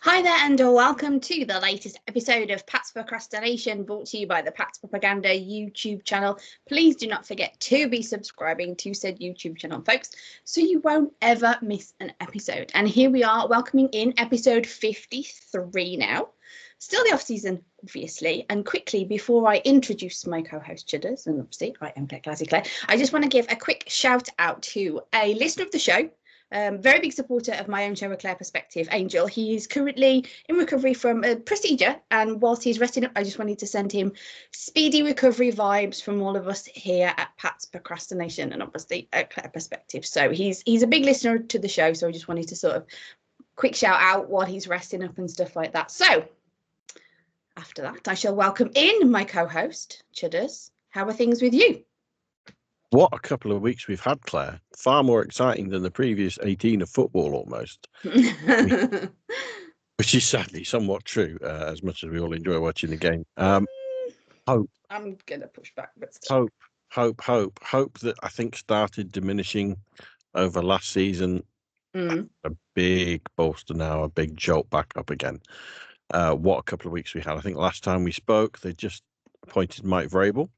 Hi there and welcome to the latest episode of Pat's Procrastination, brought to you by the Pat's Propaganda YouTube channel. Please do not forget to be subscribing to said YouTube channel, folks, so you won't ever miss an episode. And here we are, welcoming in episode 53 now. Still the off season, obviously. And quickly, before I introduce my co-host Chudders, and obviously I am Clazzy Clare, I just want to give a quick shout out to a listener of the show. Very big supporter of my own show, A Clare Perspective, Angel. He is currently in recovery from a procedure, and whilst he's resting up, I just wanted to send him speedy recovery vibes from all of us here at Pat's Procrastination and obviously A Clare Perspective. So he's a big listener to the show, so I just wanted to sort of quick shout out while he's resting up and stuff like that. So after that, I shall welcome in my co-host, Chudders. How are things with you? What a couple of weeks we've had, Claire. Far more exciting than the previous 18 of football, almost. Which is sadly somewhat true, as much as we all enjoy watching the game. Hope. I'm going to push back, but still. Hope that I think started diminishing over last season. A big bolster now, a big jolt back up again. What a couple of weeks we had. I think last time we spoke, they just appointed Mike Vrabel.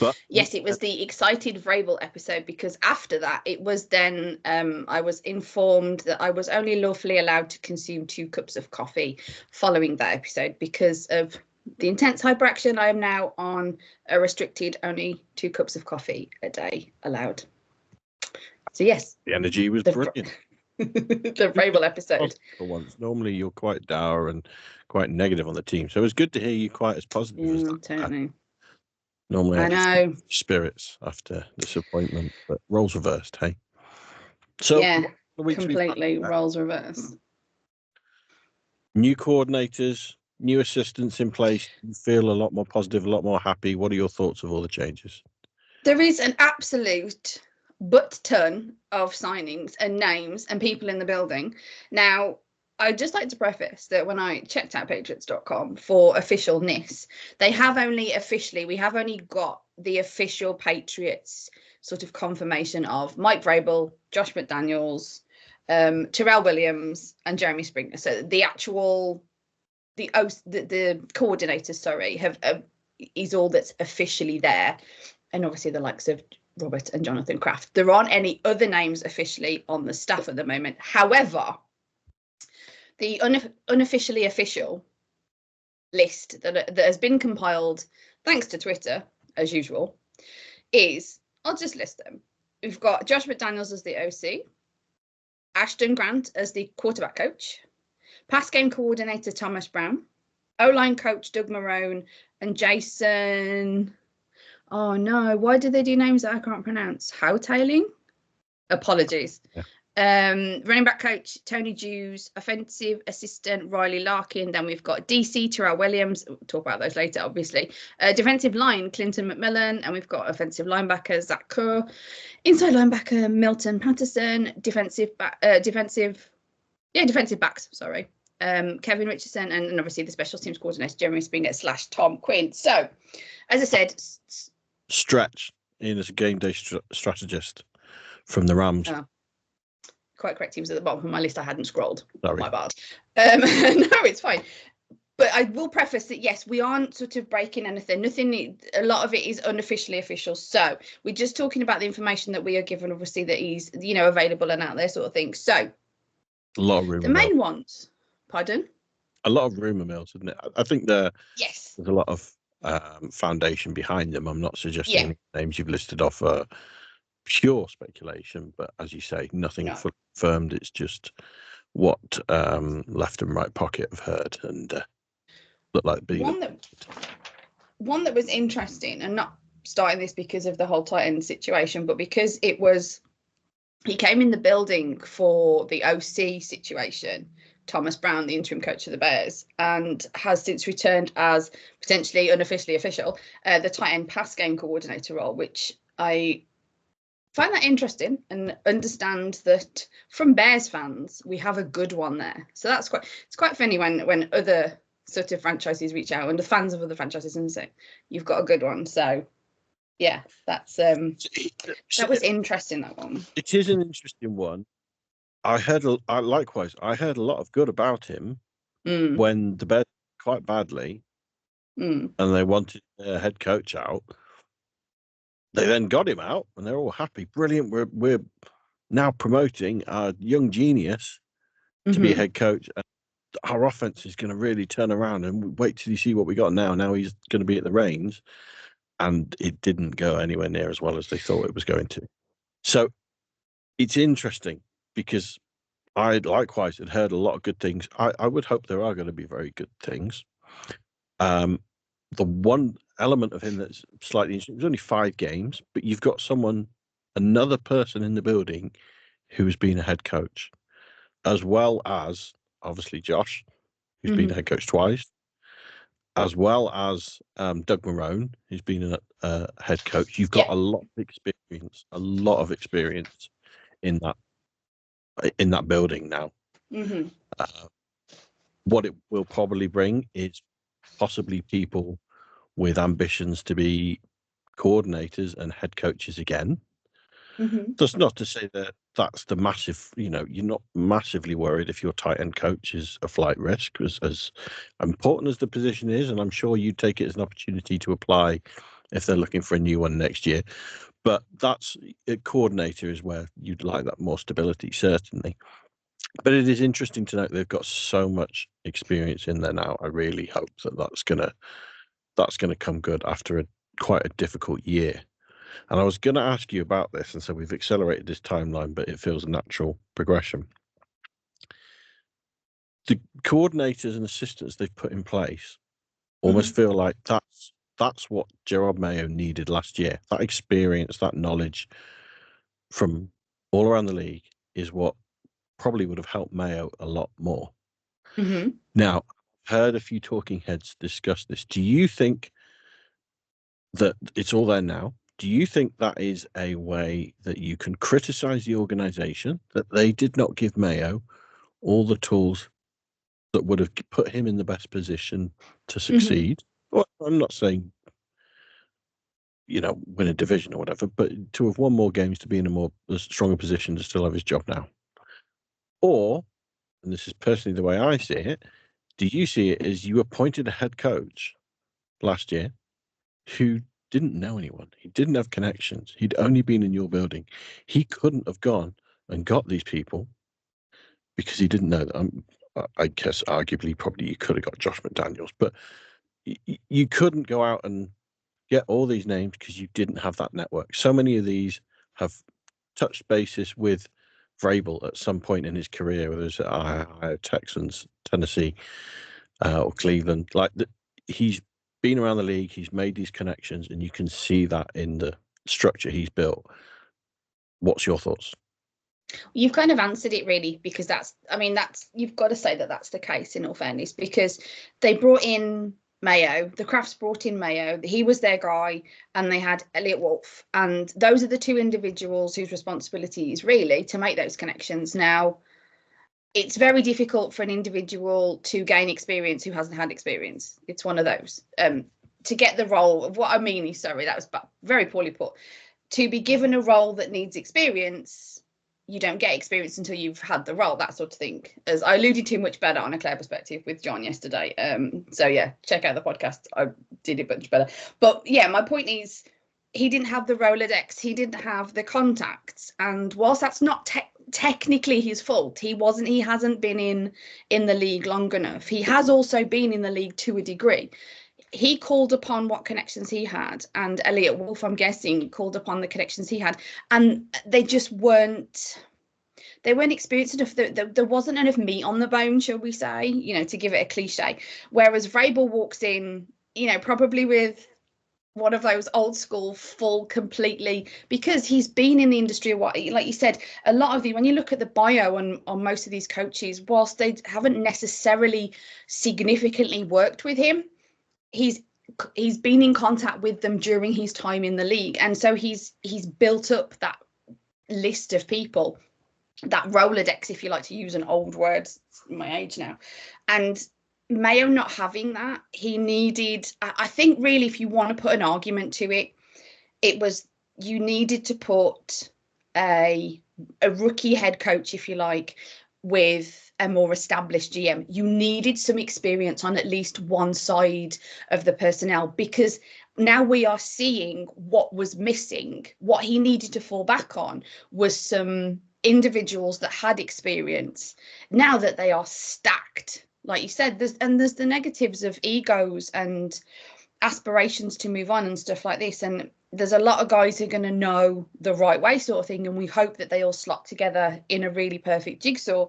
But yes, it was the excited Vrabel episode, because after that it was then I was informed that I was only lawfully allowed to consume 2 cups of coffee following that episode because of the intense hyperaction. I am now on a restricted only 2 cups of coffee a day allowed. So yes, the energy was brilliant. The Vrabel episode. For once, normally you're quite dour and quite negative on the team, so it was good to hear you quite as positive as that. Totally. Normally I know spirits after disappointment, but roles reversed, hey? So yeah, completely roles reversed. New coordinators, new assistants in place. You feel a lot more positive, a lot more happy. What are your thoughts of all the changes? There is an absolute butt-ton of signings and names and people in the building. Now, I'd just like to preface that when I checked out Patriots.com for officialness, we have only got the official Patriots sort of confirmation of Mike Vrabel, Josh McDaniels, Terrell Williams, and Jeremy Springer. So the coordinators, is all that's officially there, and obviously the likes of Robert and Jonathan Kraft. There aren't any other names officially on the staff at the moment. However, the unofficially official list that has been compiled, thanks to Twitter, as usual, is, I'll just list them. We've got Josh McDaniels as the OC, Ashton Grant as the quarterback coach, pass game coordinator Thomas Brown, O-line coach Doug Marrone, and Jason... Oh no, why do they do names that I can't pronounce? Howtailing? Apologies. Yeah. Running back coach Tony Dews, offensive assistant Riley Larkin. Then we've got DC Terrell Williams. We'll talk about those later, obviously. Defensive line Clinton McMillan, and we've got offensive linebacker Zach Kerr, inside linebacker Milton Patterson, defensive backs. Sorry, Kevin Richardson, and obviously the special teams coordinator Jeremy Springer / Tom Quinn. So, as I said, Stretch in as a game day strategist from the Rams. Quite correct. He was at the bottom of my list. I hadn't scrolled. Sorry. My bad. No, it's fine. But I will preface that, yes, we aren't sort of breaking anything. A lot of it is unofficially official. So we're just talking about the information that we are given, obviously, that is, available and out there sort of thing. So a lot of rumor. The main ones. Pardon? A lot of rumor mills, isn't it? I think there's a lot of foundation behind them. I'm not suggesting the names you've listed off pure speculation, but as you say, nothing confirmed. It's just what left and right pocket have heard and look like being one that was interesting, and not starting this because of the whole Titan situation, but because he came in the building for the OC situation, Thomas Brown, the interim coach of the Bears, and has since returned as potentially unofficially official the Titan pass game coordinator role, which I find that interesting and understand that from Bears fans we have a good one there. So it's quite funny when other sort of franchises reach out and the fans of other franchises and say you've got a good one. So yeah, that was interesting, that one. It is an interesting one. I heard likewise. I heard a lot of good about him when the Bears quite badly, and they wanted their head coach out. They then got him out, and they're all happy. Brilliant. We're now promoting our young genius to be a head coach. And our offense is going to really turn around, and wait till you see what we got now. Now he's going to be at the reins, and it didn't go anywhere near as well as they thought it was going to. So it's interesting because I likewise had heard a lot of good things. I would hope there are going to be very good things. The one element of him that's slightly interesting, it was only 5 games, but you've got another person in the building who's been a head coach, as well as obviously Josh, who's been a head coach twice, as well as Doug Marone, who's been a head coach. You've got a lot of experience in that building now. What it will probably bring is possibly people with ambitions to be coordinators and head coaches again. That's not to say that that's the massive, you're not massively worried if your tight end coach is a flight risk, as important as the position is, and I'm sure you take it as an opportunity to apply if they're looking for a new one next year. But that's a coordinator is where you'd like that more stability, certainly. But it is interesting to note they've got so much experience in there now. I really hope that's gonna come good after quite a difficult year. And I was going to ask you about this, and so we've accelerated this timeline, but it feels a natural progression. The coordinators and assistants they've put in place almost feel like that's what Gerard Mayo needed last year. That experience, that knowledge from all around the league is what probably would have helped Mayo a lot more. Now, I've heard a few talking heads discuss this. Do you think that it's all there now? Do you think that is a way that you can criticize the organization, that they did not give Mayo all the tools that would have put him in the best position to succeed? Well, I'm not saying, win a division or whatever, but to have won more games, to be in a stronger position to still have his job now. Or, and this is personally the way I see it, do you see it as you appointed a head coach last year who didn't know anyone? He didn't have connections. He'd only been in your building. He couldn't have gone and got these people because he didn't know them. I guess arguably probably you could have got Josh McDaniels, but you couldn't go out and get all these names because you didn't have that network. So many of these have touched bases with Vrabel at some point in his career, whether it's at Ohio, Texans, Tennessee, or Cleveland. He's been around the league, he's made these connections, and you can see that in the structure he's built. What's your thoughts? You've kind of answered it really, because you've got to say that that's the case, in all fairness, because they brought in Mayo, the Crafts brought in Mayo, he was their guy, and they had Elliot Wolf, and those are the two individuals whose responsibility is really to make those connections. Now, it's very difficult for an individual to gain experience who hasn't had experience. It's one of those. To get the role of what I mean is, sorry, that was very poorly put. To be given a role that needs experience, you don't get experience until you've had the role, that sort of thing. As I alluded to much better on A Clare Perspective with John yesterday. So yeah, check out the podcast. I did it much better. But yeah, my point is, he didn't have the Rolodex, he didn't have the contacts, and whilst that's not technically his fault, he hasn't been in the league long enough. He has also been in the league to a degree. He called upon what connections he had, and Elliot Wolf, I'm guessing, called upon the connections he had, and they just weren't experienced enough. There wasn't enough meat on the bone, shall we say, to give it a cliche. Whereas Vrabel walks in, probably with one of those old school full completely, because he's been in the industry a while. Like you said, a lot of when you look at the bio on most of these coaches, whilst they haven't necessarily significantly worked with him, he's been in contact with them during his time in the league, and so he's built up that list of people, that Rolodex, if you like to use an old word. It's my age now. And Mayo not having that, he needed, I think really, if you want to put an argument to it, it was you needed to put a a rookie head coach, if you like, with a more established GM. You needed some experience on at least one side of the personnel, because now we are seeing what was missing. What he needed to fall back on was some individuals that had experience. Now that they are stacked, like you said, there's the negatives of egos and aspirations to move on and stuff like this, and there's a lot of guys who are going to know the right way, sort of thing, and we hope that they all slot together in a really perfect jigsaw.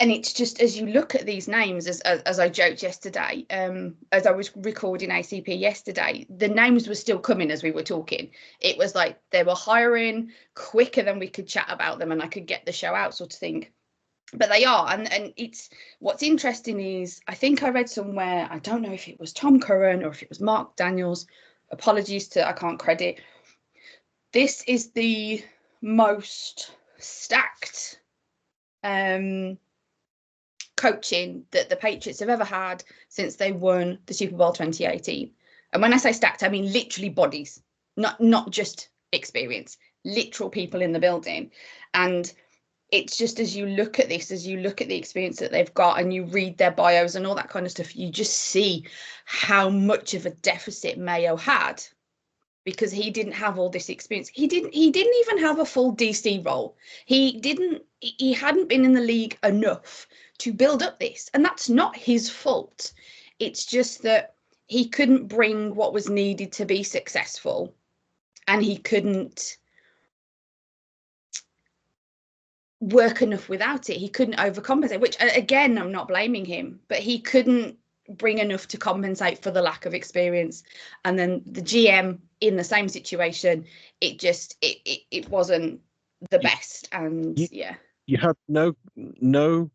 And it's just, as you look at these names, as I joked yesterday, as I was recording ACP yesterday, the names were still coming as we were talking. It was like they were hiring quicker than we could chat about them and I could get the show out, sort of thing. But they are, and it's, what's interesting is, I think I read somewhere, I don't know if it was Tom Curran or if it was Mark Daniels, apologies to, I can't credit, this is the most stacked coaching that the Patriots have ever had since they won the Super Bowl 2018. And when I say stacked, I mean literally bodies, not just experience, literal people in the building. And it's just, as you look at this, as you look at the experience that they've got and you read their bios and all that kind of stuff, you just see how much of a deficit Mayo had, because he didn't have all this experience. He didn't even have a full DC role. He hadn't been in the league enough to build up this, and that's not his fault. It's just that he couldn't bring what was needed to be successful, and he couldn't work enough without it. He couldn't overcompensate, which again, I'm not blaming him, but he couldn't bring enough to compensate for the lack of experience. And then the GM in the same situation, it just it wasn't the best. And you had no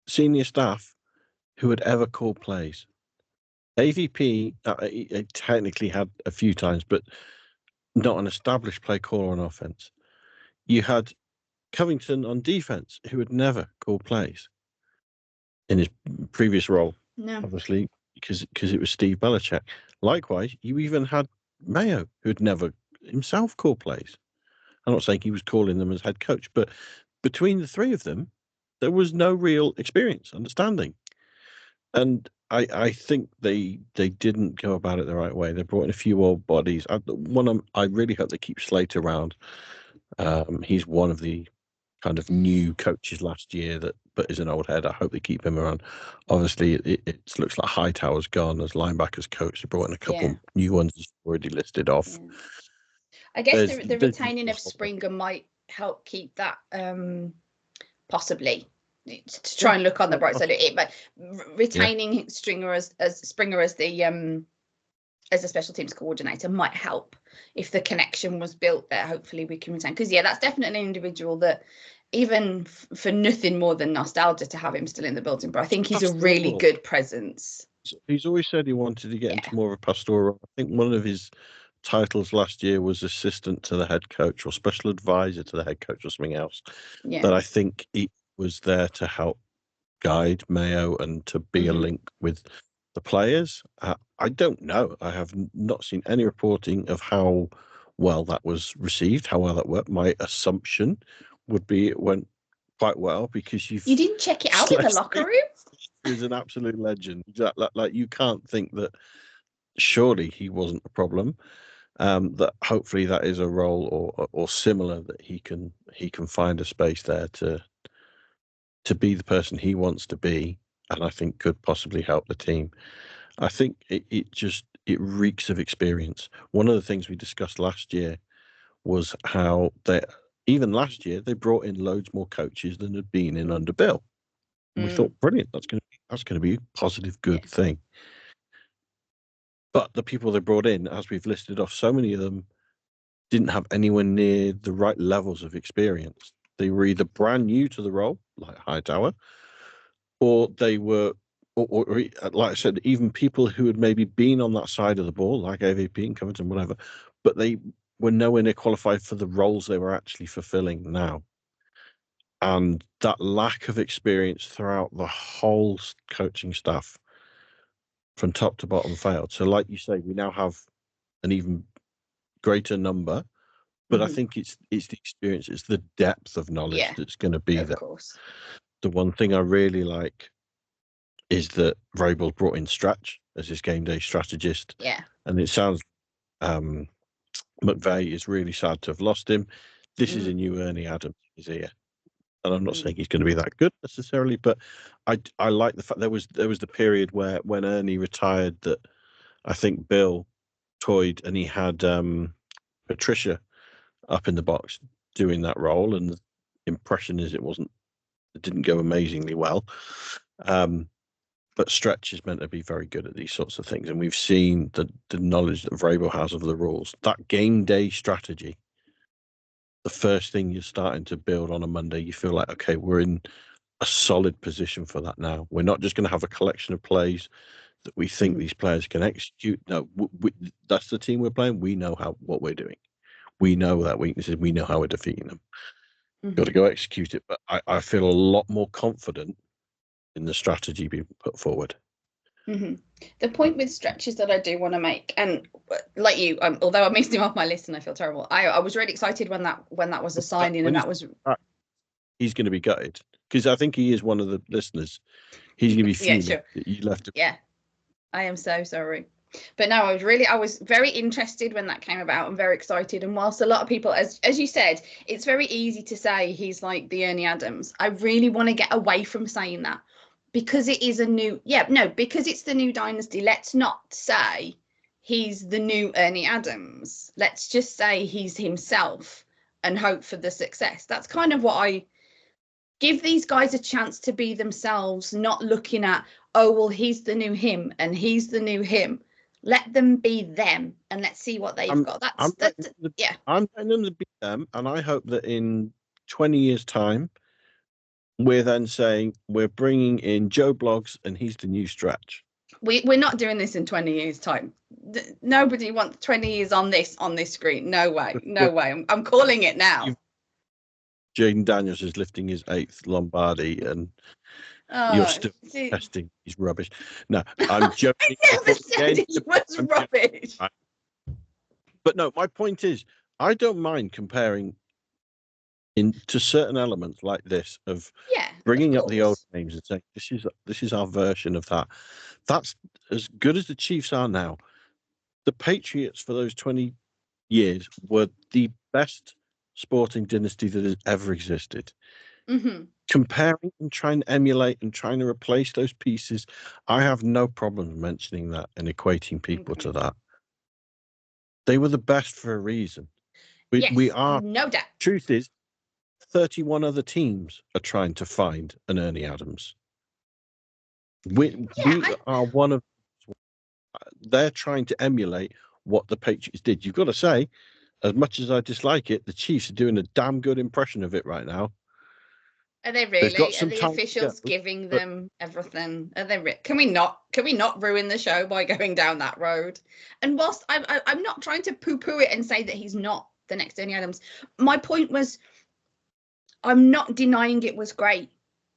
senior staff who had ever called plays. AVP technically had a few times, but not an established play caller on offense. You had Covington on defense, who had never called plays in his previous role, obviously, because it was Steve Belichick. Likewise, you even had Mayo, who had never himself called plays. I'm not saying he was calling them as head coach, but between the three of them, there was no real experience, understanding. And I think they didn't go about it the right way. They brought in a few old bodies. I really hope they keep Slate around. He's one of the kind of new coaches last year but is an old head. I hope they keep him around. Obviously, it looks like Hightower's gone as linebackers coach. They brought in a couple new ones already listed off. Yeah. I guess the retaining of Springer might help keep that possibly, to try and look on the bright side of it, but retaining Springer as the as a special teams coordinator might help. If the connection was built there, hopefully we can retain, because that's definitely an individual that, even for nothing more than nostalgia to have him still in the building, but I think he's a really good presence. He's always said he wanted to get into more of a pastoral. I think one of his titles last year was assistant to the head coach or special advisor to the head coach or something else. That I think he was there to help guide Mayo and to be a link with the players. I don't know. I have not seen any reporting of how well that was received, how well that worked. My assumption would be it went quite well, because you didn't check it out in the locker room. He's an absolute legend. Like you can't think that surely he wasn't a problem. That hopefully that is a role or similar that he can find a space there to be the person he wants to be, and I think could possibly help the team. I think it reeks of experience. One of the things we discussed last year was how even last year they brought in loads more coaches than had been in under Bill. And we thought, brilliant, that's going to be a positive, good thing. But the people they brought in, as we've listed off, so many of them didn't have anywhere near the right levels of experience. They were either brand new to the role, like Hightower, or they were, or like I said, even people who had maybe been on that side of the ball, like AVP and Covington, whatever, but they were nowhere near qualified for the roles they were actually fulfilling now. And that lack of experience throughout the whole coaching staff from top to bottom failed. So like you say, we now have an even greater number, But I think it's the experience, it's the depth of knowledge that's going to be there. Of course. The one thing I really like is that Vrabel's brought in Stretch as his game day strategist. Yeah. And it sounds McVeigh is really sad to have lost him. This is a new Ernie Adams is here. And I'm not saying he's going to be that good necessarily, but I like the fact there was the period where when Ernie retired that I think Bill toyed and he had Patricia up in the box doing that role, and the impression is it didn't go amazingly well. But Stretch is meant to be very good at these sorts of things, and we've seen the knowledge that Vrabel has of the rules. That game day strategy, the first thing you're starting to build on a Monday, you feel like, okay, we're in a solid position for that now. We're not just going to have a collection of plays that we think these players can execute. No, that's the team we're playing. We know what we're doing. We know that weaknesses. We know how we're defeating them. Got to go execute it. But I feel a lot more confident in the strategy being put forward. The point with Stretches that I do want to make, and like you, although I missed him off my list and I feel terrible, I was really excited when that was a signing, and that was he's going to be gutted because I think he is one of the listeners. He's going to be fuming that you left him. Yeah, I am so sorry. But no, I was very interested when that came about and very excited. And whilst a lot of people, as you said, it's very easy to say he's like the Ernie Adams. I really want to get away from saying that. Because it is because it's the new dynasty. Let's not say he's the new Ernie Adams. Let's just say he's himself and hope for the success. That's kind of what I give these guys a chance to be themselves, not looking at, oh, well, he's the new him and he's the new him. Let them be them and let's see what they've got. I'm letting them to be them. And I hope that in 20 years' time, we're then saying we're bringing in Joe Bloggs and he's the new Stretch. We're not doing this in 20 years' time. Nobody wants 20 years on this screen. No way. No way. I'm calling it now. Jaden Daniels is lifting his 8th Lombardi and you're still testing his rubbish. No, I'm joking. I never said it was rubbish. But no, my point is, I don't mind comparing into certain elements like this of bringing up the old names and saying this is our version of that. That's as good as the Chiefs are now. The Patriots for those 20 years were the best sporting dynasty that has ever existed. Comparing and trying to emulate and trying to replace those pieces, I have no problem mentioning that and equating people to that. They were the best for a reason. We are, no doubt. Truth is, 31 other teams are trying to find an Ernie Adams. We are one of. They're trying to emulate what the Patriots did. You've got to say, as much as I dislike it, the Chiefs are doing a damn good impression of it right now. Are they really? Are the officials giving them everything? Are they? Can we not ruin the show by going down that road? And whilst I'm not trying to poo-poo it and say that he's not the next Ernie Adams, my point was, I'm not denying it was great.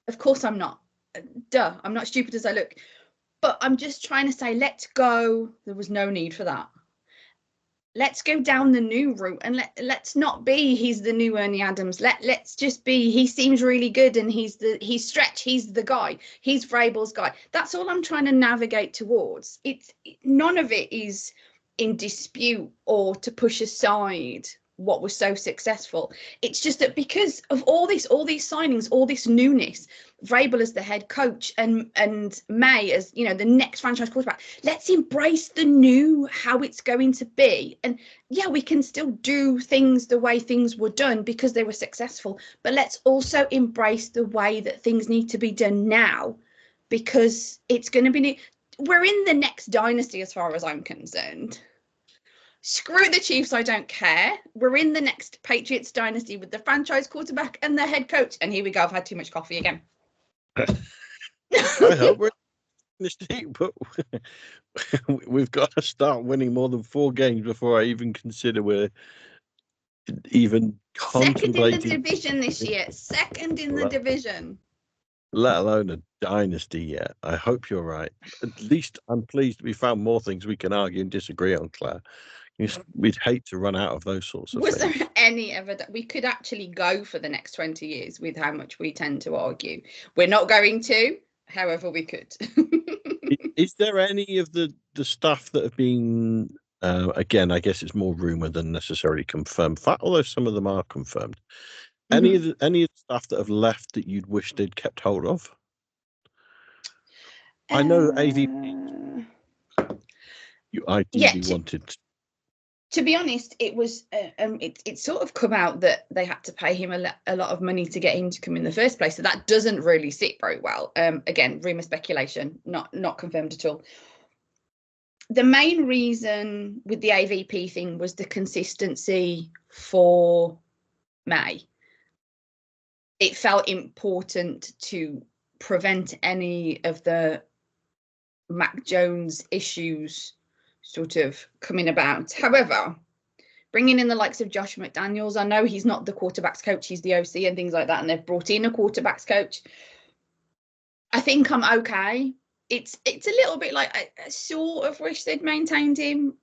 Of course I'm not. Duh, I'm not stupid as I look. But I'm just trying to say, let's go. There was no need for that. Let's go down the new route and let's not be he's the new Ernie Adams. Let's just be he seems really good and he's Stretch, he's the guy, he's Vrabel's guy. That's all I'm trying to navigate towards. None of it is in dispute or to push aside what was so successful. It's just that because of all these signings, all this newness, Vrabel as the head coach and May as the next franchise quarterback, let's embrace the new, how it's going to be. And we can still do things the way things were done because they were successful, but let's also embrace the way that things need to be done now because it's going to be new. We're in the next dynasty as far as I'm concerned. Screw the Chiefs, I don't care. We're in the next Patriots dynasty with the franchise quarterback and the head coach. And here we go. I've had too much coffee again. I hope we're in this team, but we've got to start winning more than 4 games before I even consider we're even contemplating. Second in the division this year. Second in the division. Let alone a dynasty yet. I hope you're right. At least I'm pleased we found more things we can argue and disagree on, Claire. We'd hate to run out of those sorts of things. Was things. there any ever we could actually go for the next 20 years with how much we tend to argue? We're not going to, however, we could. Is there any of the stuff that have been, again, I guess it's more rumour than necessarily confirmed fact, although some of them are confirmed. Any of the stuff that have left that you'd wish they'd kept hold of? I know AVP. You ideally wanted. To be honest, it was it sort of come out that they had to pay him a lot of money to get him to come in the first place, so that doesn't really sit very well. Again, rumor, speculation, not confirmed at all. The main reason with the AVP thing was the consistency for May. It felt important to prevent any of the Mac Jones issues sort of coming about. However, bringing in the likes of Josh McDaniels, I know he's not the quarterbacks coach, he's the OC and things like that, and they've brought in a quarterbacks coach. I think I'm okay. It's a little bit like I sort of wish they'd maintained him,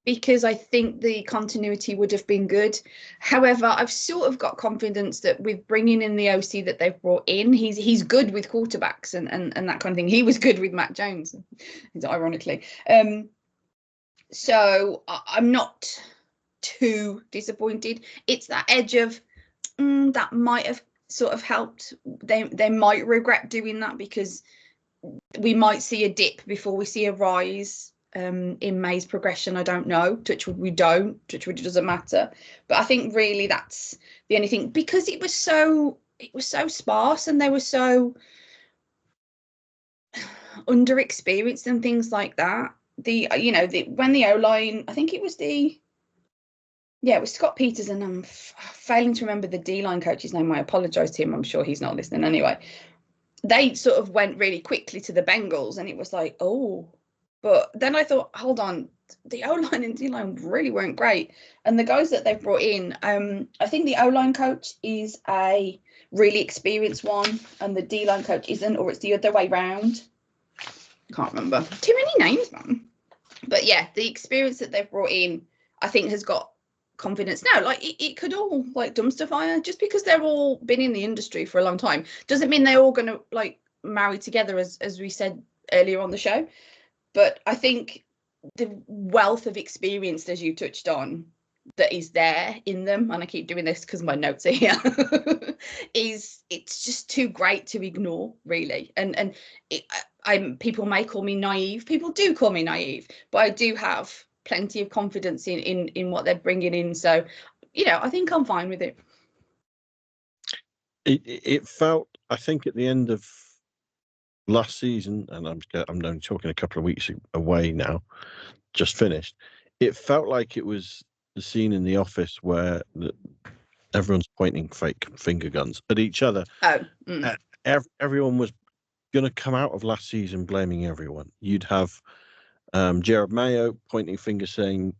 because I think the continuity would have been good. However, I've sort of got confidence that with bringing in the OC that they've brought in, he's good with quarterbacks and that kind of thing. He was good with Mac Jones, ironically. So I'm not too disappointed. It's that edge of that might have sort of helped. They might regret doing that, because we might see a dip before we see a rise in May's progression. I don't know. Touchwood, we don't. Touchwood, it doesn't matter. But I think really that's the only thing, because it was so sparse and they were so underexperienced and things like that. When the O-line, I think it was it was Scott Peters, and I'm failing to remember the D-line coach's name. I apologise to him. I'm sure he's not listening anyway. They sort of went really quickly to the Bengals, and it was like, oh. But then I thought, hold on, the O-line and D-line really weren't great. And the guys that they've brought in, I think the O-line coach is a really experienced one, and the D-line coach isn't, or it's the other way round. Can't remember. Too many names, man. But yeah, the experience that they've brought in, I think, has got confidence now. Like it could all like dumpster fire. Just because they're all been in the industry for a long time doesn't mean they're all going to like marry together, as we said earlier on the show. But I think the wealth of experience, as you touched on, that is there in them, and I keep doing this because my notes are here, it's just too great to ignore, really. And people may call me naive. People do call me naive, but I do have plenty of confidence in what they're bringing in. So, I think I'm fine with it. It felt, I think, at the end of last season, and I'm only talking a couple of weeks away now, just finished. It felt like it was the scene in The Office where everyone's pointing fake finger guns at each other. Everyone was going to come out of last season blaming everyone. You'd have Jared Mayo pointing fingers saying,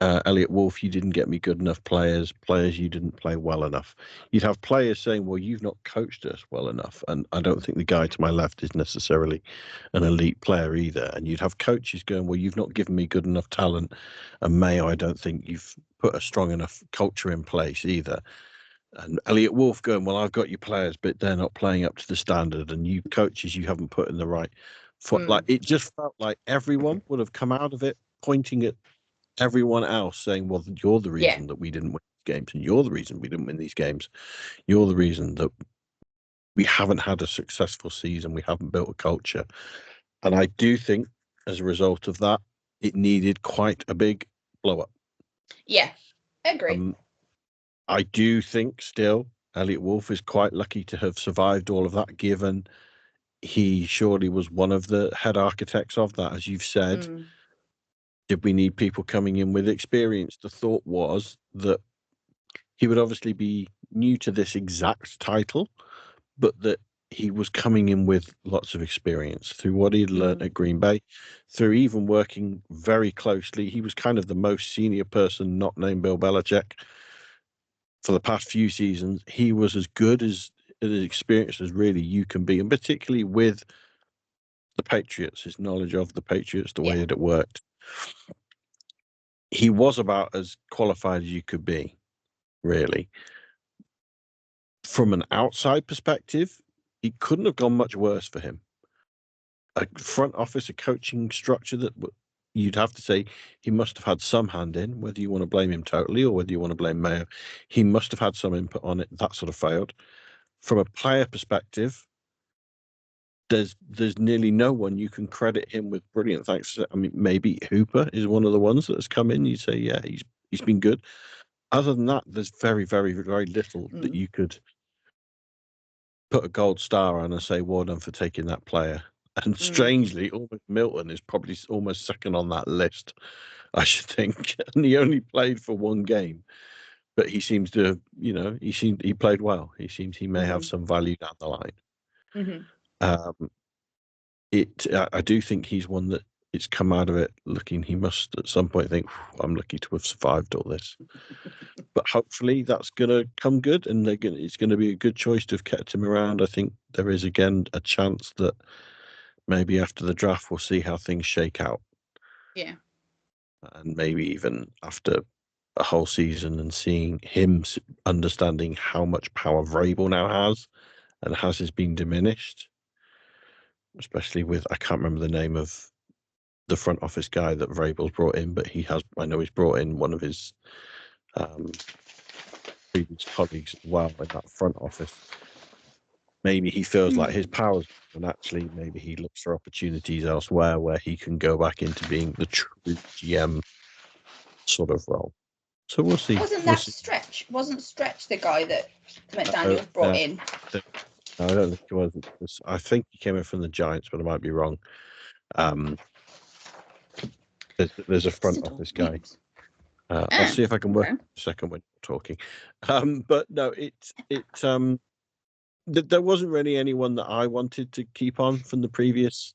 Elliot Wolf, you didn't get me good enough players, you didn't play well enough. You'd have players saying, well, you've not coached us well enough. And I don't think the guy to my left is necessarily an elite player either. And you'd have coaches going, well, you've not given me good enough talent. And Mayo, I don't think you've put a strong enough culture in place either. And Elliot Wolf going, well, I've got your players, but they're not playing up to the standard. And you coaches, you haven't put in the right foot. Like, it just felt like everyone would have come out of it pointing at everyone else saying, well, you're the reason that we didn't win these games, and you're the reason we didn't win these games. You're the reason that we haven't had a successful season. We haven't built a culture. And I do think as a result of that, it needed quite a big blow up. Yeah, I agree. I do think still Elliot Wolf is quite lucky to have survived all of that, given he surely was one of the head architects of that, as you've said. Did we need people coming in with experience? The thought was that he would obviously be new to this exact title, but that he was coming in with lots of experience through what he'd learned at Green Bay, through even working very closely. He was kind of the most senior person not named Bill Belichick for the past few seasons. He was as good as experienced as really you can be, and particularly with the Patriots, his knowledge of the Patriots, the way that it worked. he was about as qualified as you could be, really. From an outside perspective, it couldn't have gone much worse for him. A front office, a coaching structure that you'd have to say he must have had some hand in, whether you want to blame him totally or whether you want to blame Mayo. He must have had some input on it. That sort of failed. From a player perspective, there's nearly no one you can credit him with brilliant thanks. I mean, maybe Hooper is one of the ones that has come in. You say, yeah, he's been good. Other than that, there's very, very, very little that you could put a gold star on and say, well done for taking that player. And strangely, Milton is probably almost second on that list, I should think. And he only played for one game, but he seems to, he played well. He seems he may have some value down the line. I do think he's one that it's come out of it looking. He must at some point think, I'm lucky to have survived all this. But hopefully that's going to come good, and it's going to be a good choice to have kept him around. I think there is again a chance that maybe after the draft we'll see how things shake out. Yeah. And maybe even after a whole season and seeing him understanding how much power Vrabel now has and has been diminished, especially with, I can't remember the name of the front office guy that Vrabel's brought in, but I know he's brought in one of his previous colleagues as well in that front office. Maybe he feels like his power's, and actually maybe he looks for opportunities elsewhere where he can go back into being the true GM sort of role. So we'll see. Stretch? Wasn't Stretch the guy that McDaniels brought in? No, I don't think he was. I think he came in from the Giants, but I might be wrong. There's a front office guy. I'll see if I can work a second when you're talking. But no, there wasn't really anyone that I wanted to keep on from the previous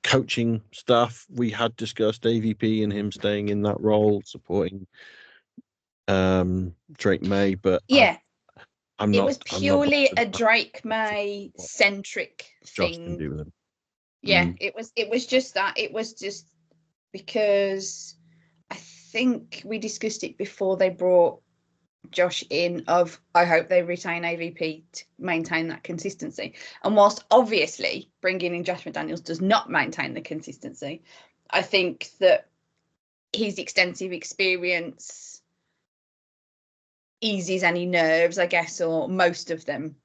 coaching stuff. We had discussed AVP and him staying in that role, supporting Drake May, but yeah, it was purely a Drake May centric thing. Yeah, it was just that. It was just because I think we discussed it before they brought Josh in of I hope they retain AVP to maintain that consistency. And whilst obviously bringing in Josh McDaniels does not maintain the consistency, I think that his extensive experience eases any nerves, I guess, or most of them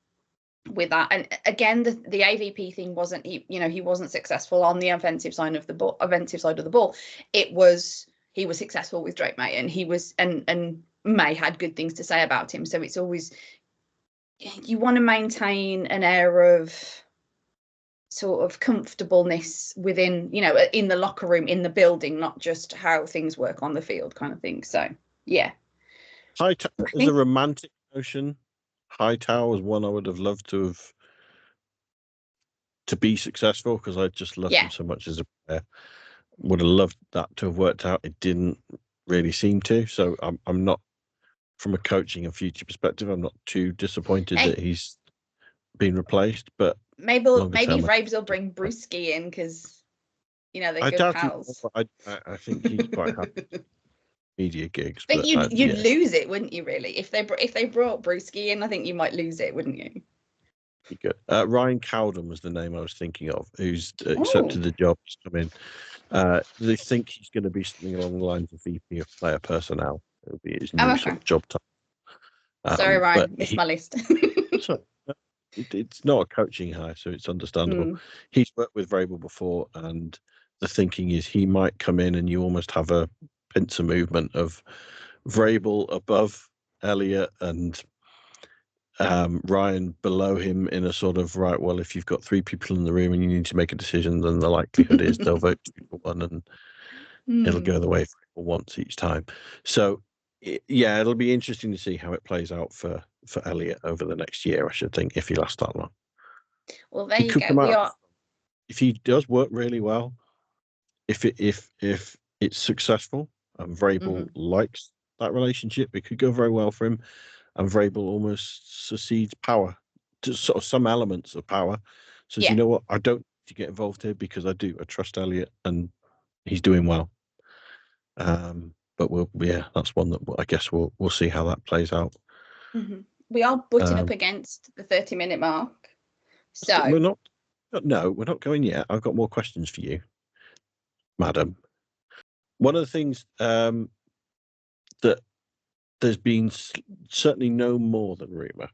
with that. And again, the AVP thing wasn't, he wasn't successful on the offensive side of the ball. It was, he was successful with Drake May, and he was, and May had good things to say about him. So it's always, you want to maintain an air of sort of comfortableness within, in the locker room, in the building, not just how things work on the field kind of thing. So, yeah. As a romantic notion, Hightower was one I would have loved to be successful, because I just loved him so much as a player. Would have loved that to have worked out. It didn't really seem to. So I'm not, from a coaching and future perspective, I'm not too disappointed that he's been replaced. But maybe Rabes will bring Brewski in because they're good pals. I think he's quite happy. Media gigs, but you'd lose it, wouldn't you? Really, if they brought Brewski in, I think you might lose it, wouldn't you? Good. Ryan Cowden was the name I was thinking of, who's accepted the job to come in. They think he's going to be something along the lines of VP of Player Personnel. It'll be his new sort of job title. Sorry, Ryan, missed my list. It's not a coaching hire, so it's understandable. He's worked with Vrabel before, and the thinking is he might come in and you almost have a pincer movement of Vrabel above Elliott and Ryan below him, in a sort of, right, well, if you've got three people in the room and you need to make a decision, then the likelihood is they'll vote 2 for 1, and it'll go the way for once each time. So it'll be interesting to see how it plays out for Elliott over the next year, I should think, if he lasts that long. Well, there you go. If he does work really well, if it's successful and Vrabel likes that relationship, it could go very well for him. And Vrabel almost succeeds power, to sort of some elements of power. So you know what? I don't need to get involved here because I trust Elliott and he's doing well. But that's one that I guess we'll see how that plays out. Mm-hmm. We are butting up against the 30-minute mark, so we're not going yet. I've got more questions for you, madam. One of the things that there's been certainly no more than rumour.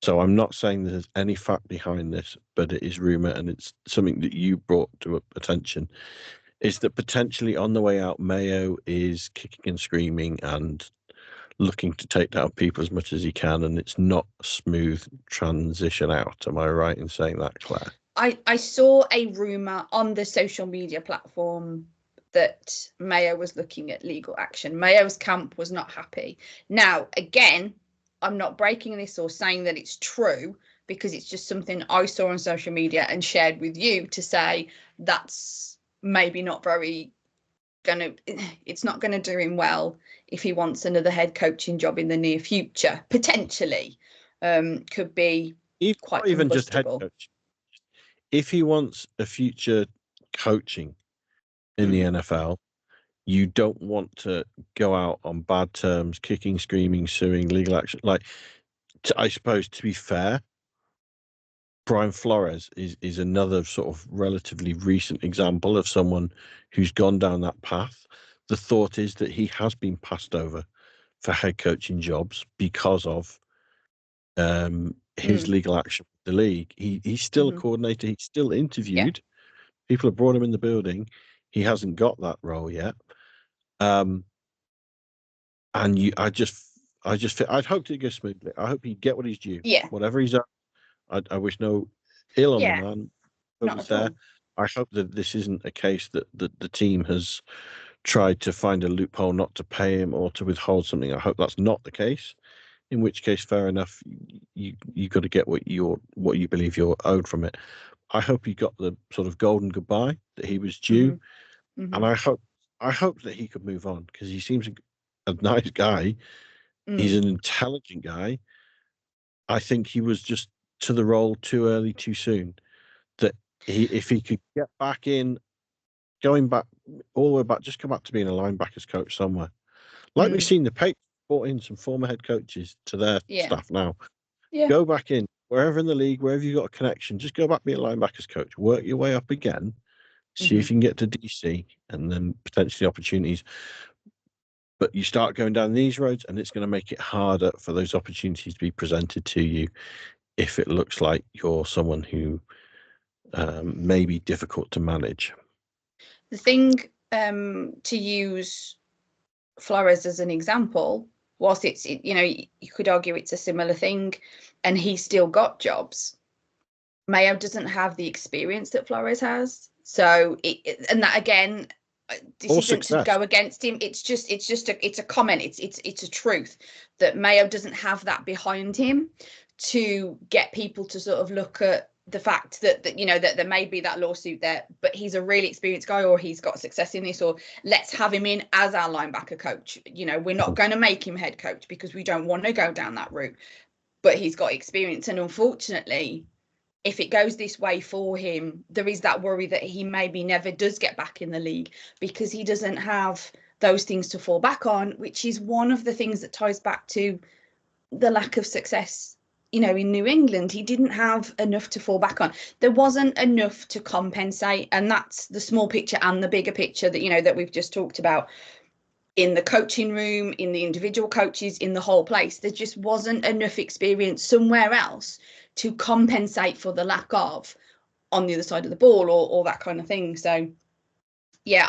So I'm not saying there's any fact behind this, but it is rumour, and it's something that you brought to attention, is that potentially on the way out, Mayo is kicking and screaming and looking to take down people as much as he can, and it's not a smooth transition out. Am I right in saying that, Claire? I saw a rumour on the social media platform that Mayo was looking at legal action. Mayo's camp was not happy. Now, again, I'm not breaking this or saying that it's true, because it's just something I saw on social media and shared with you to say that's maybe not very it's not gonna do him well if he wants another head coaching job in the near future. Potentially, could be quite even just head combustible. coach. If he wants a future coaching in the NFL, you don't want to go out on bad terms, kicking, screaming, suing, legal action. Like, I suppose, to be fair, Brian Flores is another sort of relatively recent example of someone who's gone down that path. The thought is that he has been passed over for head coaching jobs because of his legal action with the league. He's still a coordinator. He's still interviewed. Yeah. People have brought him in the building. He hasn't got that role yet. And I'd hoped it goes smoothly. I hope he get what he's due. Yeah. Whatever he's at, I wish no ill on the man. Not at all. I hope that this isn't a case that the team has tried to find a loophole not to pay him or to withhold something. I hope that's not the case. In which case, fair enough. You got to get what you believe you're owed from it. I hope he got the sort of golden goodbye that he was due, and I hope that he could move on, because he seems a nice guy. He's an intelligent guy. I think he was just to the role too early, too soon. That if he could get back in, going back all the way back, just come back to being a linebackers coach somewhere, like we've seen the Patriots brought in some former head coaches to their staff now. Yeah. Go back in wherever in the league, wherever you got a connection, just go back, be a linebackers coach, work your way up again, see if you can get to DC, and then potentially opportunities. But you start going down these roads, and it's going to make it harder for those opportunities to be presented to you if it looks like you're someone who may be difficult to manage. The thing, to use Flores as an example, whilst you could argue it's a similar thing, and he still got jobs. Mayo doesn't have the experience that Flores has, so and that again, this isn't to go against him. It's a comment. It's a truth that Mayo doesn't have that behind him to get people to sort of look at the fact that there may be that lawsuit there, but he's a really experienced guy, or he's got success in this, or let's have him in as our linebacker coach. We're not going to make him head coach because we don't want to go down that route, but he's got experience. And unfortunately, if it goes this way for him, there is that worry that he maybe never does get back in the league because he doesn't have those things to fall back on, which is one of the things that ties back to the lack of success in New England. He didn't have enough to fall back on. There wasn't enough to compensate, and that's the small picture and the bigger picture that that we've just talked about. In the coaching room, in the individual coaches, in the whole place, there just wasn't enough experience somewhere else to compensate for the lack of on the other side of the ball, or that kind of thing. So yeah,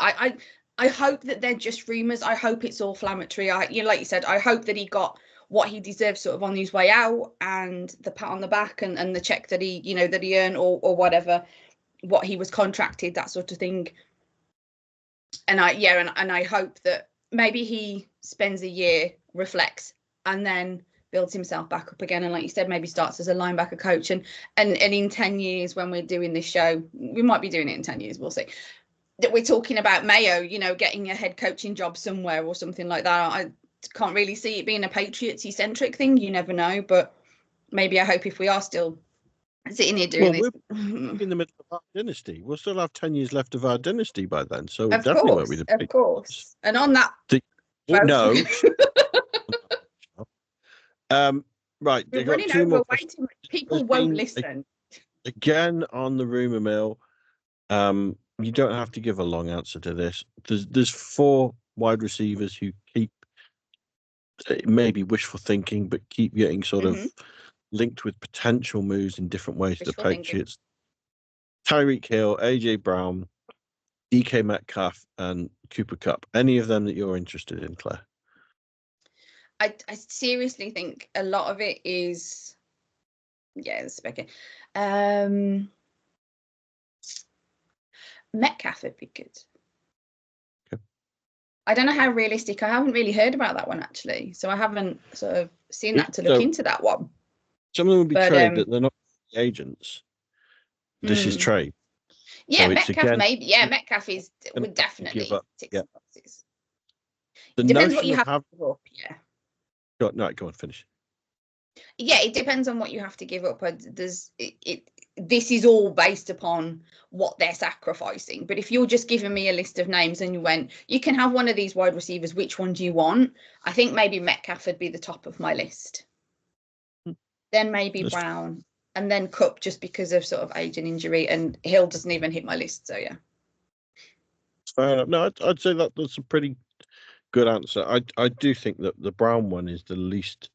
I hope that they're just rumours. I hope it's all inflammatory. Like you said, I hope that he got what he deserves sort of on his way out, and the pat on the back and the check that he that he earned, or whatever, what he was contracted, that sort of thing. And I hope that maybe he spends a year, reflects, and then builds himself back up again. And like you said, maybe starts as a linebacker coach. And in 10 years, when we're doing this show, we might be doing it in 10 years, we'll see, that we're talking about Mayo, getting a head coaching job somewhere or something like that. I can't really see it being a Patriots-centric thing. You never know. But maybe I hope if we are still sitting here doing this. We're in the middle of our dynasty. We'll still have 10 years left of our dynasty by then, so it Of definitely course, won't be the of course. And on that, no. Right, we're they got running two over more way too much. People won't listen. Again on the rumor mill. You don't have to give a long answer to this. There's 4 wide receivers who keep maybe wishful thinking, but keep getting sort of linked with potential moves in different ways to the Patriots. Tyreek Hill, AJ Brown, DK Metcalf, and Cooper Kupp. Any of them that you're interested in, Claire? I seriously think a lot of it is, specking. Metcalf would be good. Okay. I don't know how realistic. I haven't really heard about that one actually, so I haven't sort of seen that to look into that one. Some of them would be trade, but they're not agents. This is trade. Yeah, so Metcalf maybe. Yeah, Metcalf would definitely tick some boxes. It depends what you have to give up. Yeah. Go on, finish. Yeah, it depends on what you have to give up. This is all based upon what they're sacrificing. But if you're just giving me a list of names and you can have one of these wide receivers, which one do you want? I think maybe Metcalf would be the top of my list. Then maybe Brown, and then Kupp, just because of sort of age and injury, and Hill doesn't even hit my list. So yeah. Fair enough. No, I'd say that's a pretty good answer. I do think that the Brown one is the least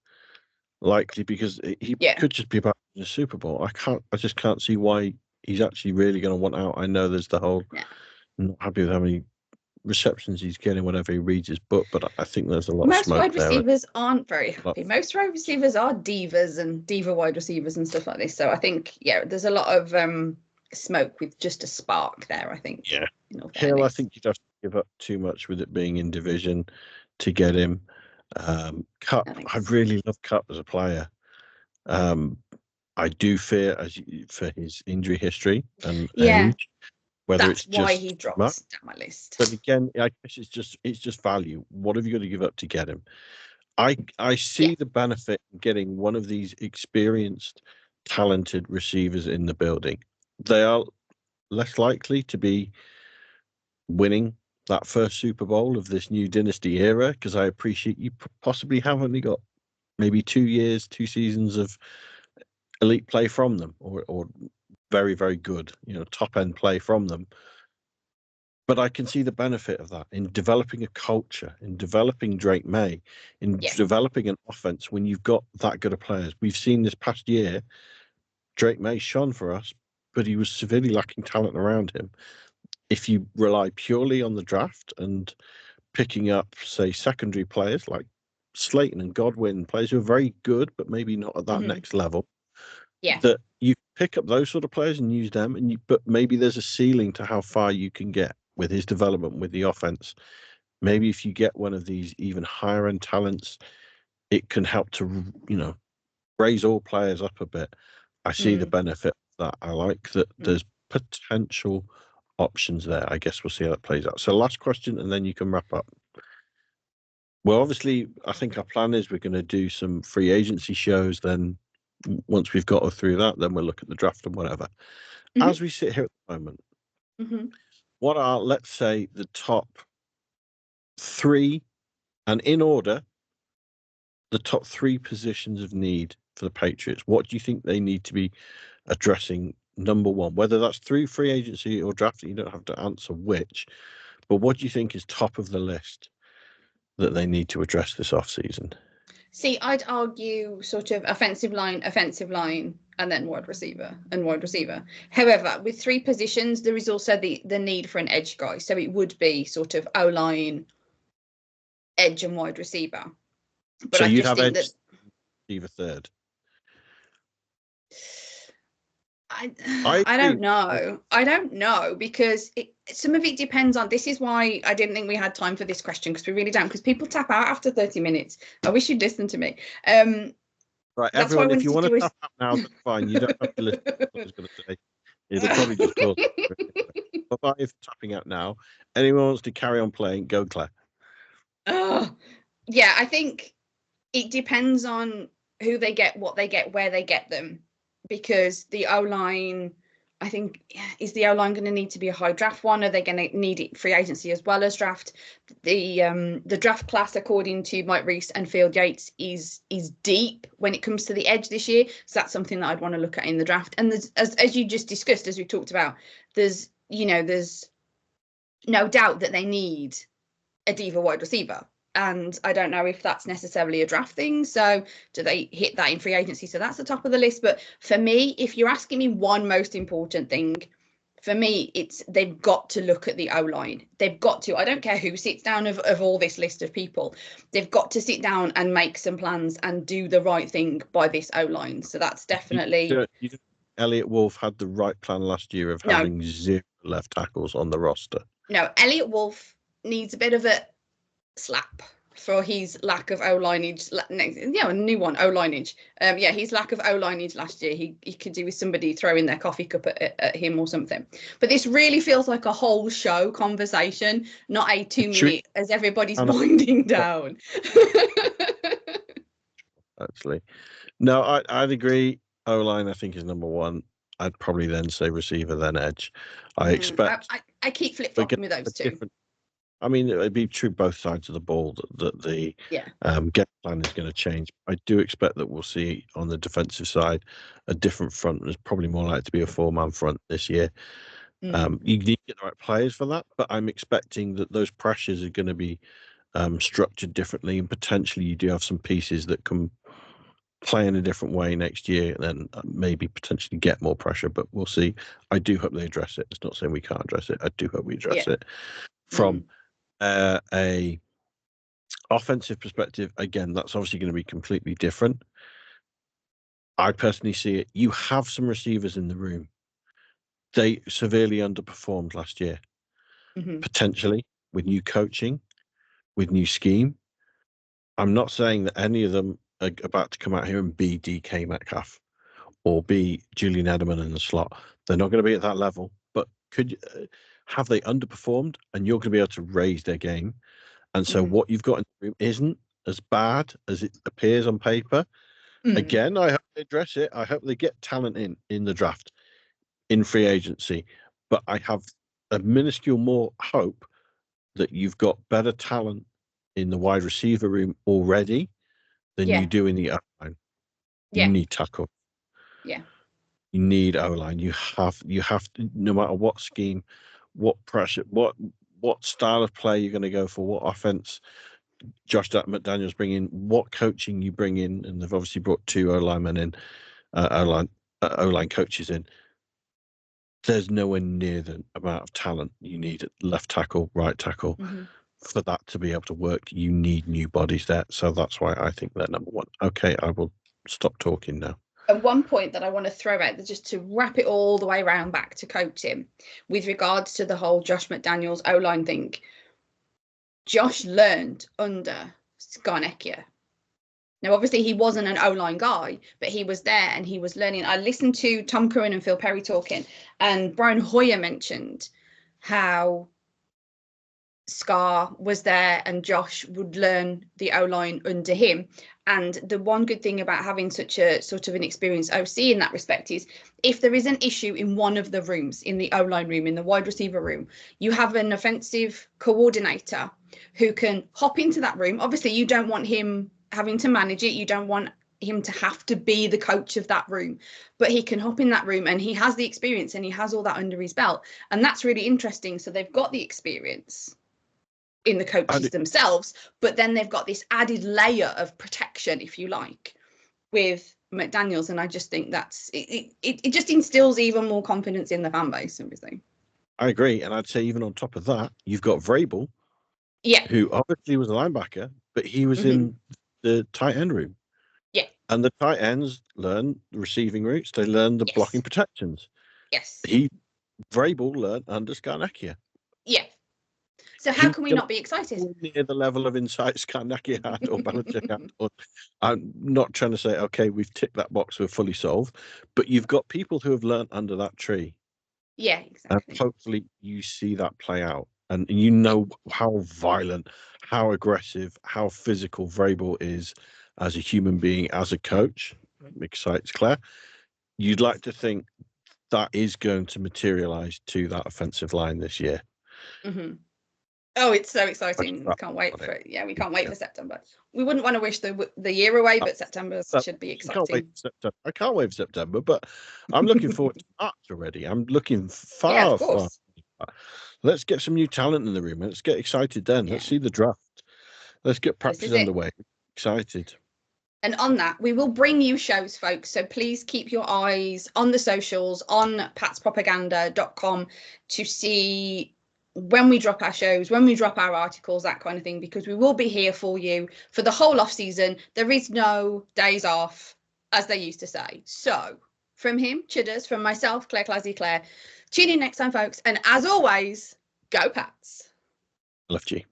likely because he could just be about the Super Bowl. I just can't see why he's actually really going to want out. I know there's the whole not happy with how many receptions he's getting whenever he reads his book, but I think there's a lot of smoke wide receivers aren't very happy. Most wide receivers are divas and diva wide receivers and stuff like this. So I think there's a lot of smoke with just a spark there, I think. Yeah. Hill, I think you'd have to give up too much with it being in division to get him. Kupp, I really love Kupp as a player. I do fear for his injury history and age, whether that's it's why just he drops down my list. But again, I guess it's just value. What have you got to give up to get him? I see the benefit in getting one of these experienced, talented receivers in the building. They are less likely to be winning that first Super Bowl of this new dynasty era, because I appreciate you possibly have only got maybe 2 seasons of elite play from them, or very, very good, top end play from them. But I can see the benefit of that in developing a culture, in developing Drake May, in developing an offense when you've got that good of players. We've seen this past year, Drake May shone for us, but he was severely lacking talent around him. If you rely purely on the draft and picking up, say, secondary players like Slayton and Godwin, players who are very good, but maybe not at that next level, that you pick up those sort of players and use them, but maybe there's a ceiling to how far you can get with his development with the offense. Maybe if you get one of these even higher end talents, it can help to, raise all players up a bit. I see the benefit of that. I like that there's potential options there. I guess we'll see how it plays out. So last question, and then you can wrap up. Well, obviously, I think our plan is we're going to do some free agency shows. Then once we've got through that, then we'll look at the draft and whatever. As we sit here at the moment, what are, let's say, the top 3, and in order, the top 3 positions of need for the Patriots? What do you think they need to be addressing, number 1? Whether that's through free agency or drafting, you don't have to answer which, but what do you think is top of the list that they need to address this offseason? See, I'd argue sort of offensive line, and then wide receiver. However, with 3 positions, there is also the need for an edge guy. So it would be sort of O-line, edge, and wide receiver. But so you'd have edge, receiver third. I don't know. I don't know, because some of it depends on. This is why I didn't think we had time for this question, because we really don't. Because people tap out after 30 minutes. I wish you'd listen to me. Right, everyone, if you want to tap out now, that's fine. You don't have to listen to what I was going to say. It'll probably just cause. But if tapping out now, anyone wants to carry on playing, go, Claire. Yeah, I think it depends on who they get, what they get, where they get them. because the O-line, I think, is the O-line going to need to be a high draft one? Are they going to need it free agency as well as draft? The draft class, according to Mike Reese and Field Yates, is deep when it comes to the edge this year. So that's something that I'd want to look at in the draft. And there's, as you just discussed, as we talked about, there's no doubt that they need a diva wide receiver. And I don't know if that's necessarily a draft thing. So do they hit that in free agency? So that's the top of the list. But for me, if you're asking me one most important thing, for me, it's they've got to look at the O-line. They've got to. I don't care who sits down of all this list of people. They've got to sit down and make some plans and do the right thing by this O-line. So that's definitely... Elliot Wolf had the right plan last year of having 0 left tackles on the roster. No, Elliot Wolf needs a bit of a slap for his lack of O-lineage. A new one, O-lineage. His lack of O-lineage last year. He could do with somebody throwing their coffee cup at him or something. But this really feels like a whole show conversation, not a 2-minute as everybody's winding down. Actually, no, I'd agree. O-line, I think, is number one. I'd probably then say receiver, then edge. I expect. I keep flip-flopping with those two. I mean, it'd be true both sides of the ball that the game plan is going to change. I do expect that we'll see on the defensive side a different front. There's probably more likely to be a 4-man front this year. You need to get the right players for that, but I'm expecting that those pressures are going to be structured differently, and potentially you do have some pieces that can play in a different way next year, and then maybe potentially get more pressure. But we'll see. I do hope they address it. It's not saying we can't address it. I do hope we address it from. A offensive perspective, again, that's obviously going to be completely different. I personally see it. You have some receivers in the room. They severely underperformed last year, potentially with new coaching, with new scheme. I'm not saying that any of them are about to come out here and be DK Metcalf or be Julian Edelman in the slot. They're not going to be at that level. But have they underperformed? And you're going to be able to raise their game. And so what you've got in the room isn't as bad as it appears on paper. Again, I hope they address it. I hope they get talent in the draft, in free agency. But I have a minuscule more hope that you've got better talent in the wide receiver room already than you do in the O-line. You need tackle. Yeah. You need O-line. You have to, no matter what scheme, what pressure, what style of play you're going to go for, what offense Josh McDaniels bring in, what coaching you bring in, and they've obviously brought 2 O-linemen in, O-line coaches in. There's nowhere near the amount of talent you need at left tackle, right tackle. For that to be able to work, you need new bodies there. So that's why I think they're number one. Okay, I will stop talking now. At one point that I want to throw out, just to wrap it all the way around back to coaching, with regards to the whole Josh McDaniels O-line thing. Josh learned under Scarnecchia. Now, obviously, he wasn't an O-line guy, but he was there and he was learning. I listened to Tom Curran and Phil Perry talking, and Brian Hoyer mentioned how Scar was there and Josh would learn the O-line under him. And the one good thing about having such a sort of an experienced OC in that respect is if there is an issue in one of the rooms, in the O-line room, in the wide receiver room, you have an offensive coordinator who can hop into that room. Obviously, you don't want him having to manage it. You don't want him to have to be the coach of that room, but he can hop in that room and he has the experience and he has all that under his belt. And that's really interesting. So they've got the experience in the coaches themselves, but then they've got this added layer of protection, if you like, with McDaniels. And I just think that's it just instills even more confidence in the fan base, obviously. I agree. And I'd say even on top of that, you've got Vrabel, who obviously was a linebacker, but he was in the tight end room. Yeah. And the tight ends learn the receiving routes. They learn the blocking protections. Yes. Vrabel learned under Scarnecchia. Yeah. So how can we not be excited? Near the level of insight Scarnecchia had or Belichick had. I'm not trying to say, okay, we've ticked that box, we're fully solved. But you've got people who have learned under that tree. Yeah, exactly. And hopefully you see that play out. And you know how violent, how aggressive, how physical Vrabel is as a human being, as a coach. Excites Claire. you'd like to think that is going to materialise to that offensive line this year. Mm-hmm. Oh, it's so exciting! We can't wait for it. Yeah, we can't wait for September. We wouldn't want to wish the year away, but September should be exciting. I can't wait for September, but I'm looking forward to March already. I'm looking far. Let's get some new talent in the room. Let's get excited then. Let's see the draft. Let's get practice underway. Excited. And on that, we will bring you shows, folks. So please keep your eyes on the socials, on patspropaganda.com to see when we drop our shows, when we drop our articles, that kind of thing, because we will be here for you for the whole off season. There is no days off, as they used to say. So from him, Chudders, from myself, Clazzy Clare, tune in next time, folks. And as always, go Pats. Love you.